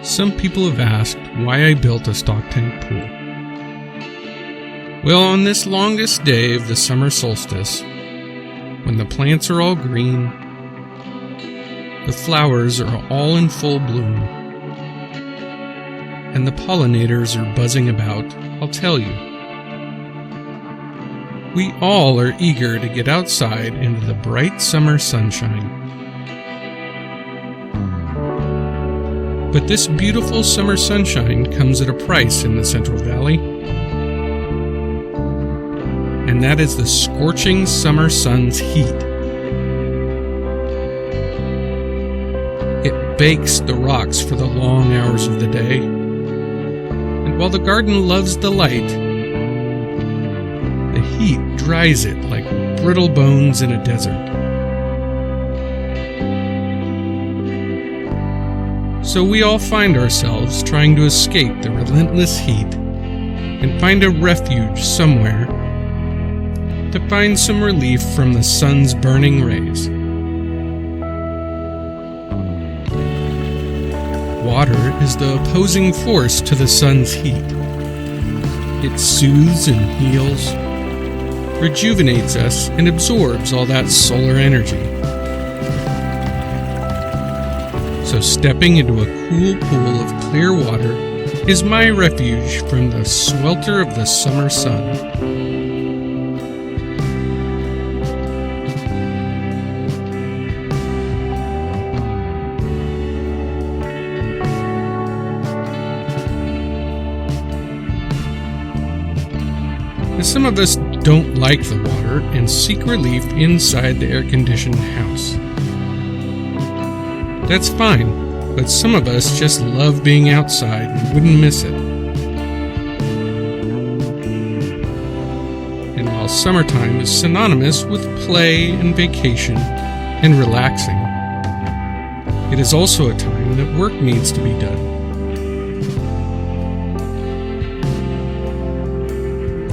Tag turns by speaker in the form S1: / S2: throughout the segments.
S1: Some people have asked why I built a stock tank pool. Well, on this longest day of the summer solstice, when the plants are all green, the flowers are all in full bloom, and the pollinators are buzzing about, I'll tell you. We all are eager to get outside into the bright summer sunshine. But this beautiful summer sunshine comes at a price in the Central Valley, and that is the scorching summer sun's heat. It bakes the rocks for the long hours of the day, and while the garden loves the light, the heat dries it like brittle bones in a desert. So we all find ourselves trying to escape the relentless heat and find a refuge somewhere to find some relief from the sun's burning rays. Water is the opposing force to the sun's heat. It soothes and heals, rejuvenates us, and absorbs all that solar energy. So stepping into a cool pool of clear water is my refuge from the swelter of the summer sun. Some of us don't like the water and seek relief inside the air-conditioned house. That's fine, but some of us just love being outside and wouldn't miss it. And while summertime is synonymous with play and vacation and relaxing, it is also a time that work needs to be done.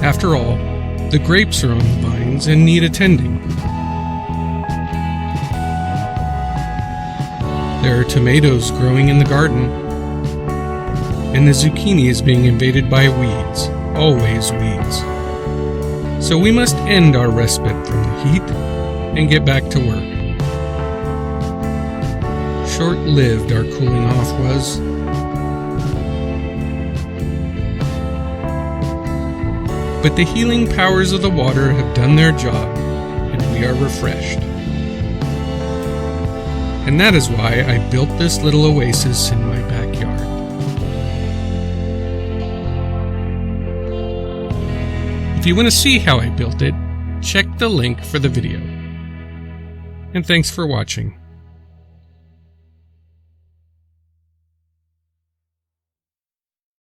S1: After all, the grapes are on the vines and need attending. There are tomatoes growing in the garden, and the zucchini is being invaded by weeds, always weeds. So we must end our respite from the heat and get back to work. Short-lived our cooling off was. But the healing powers of the water have done their job, and we are refreshed. And that is why I built this little oasis in my backyard. If you want to see how I built it, check the link for the video. And thanks for watching.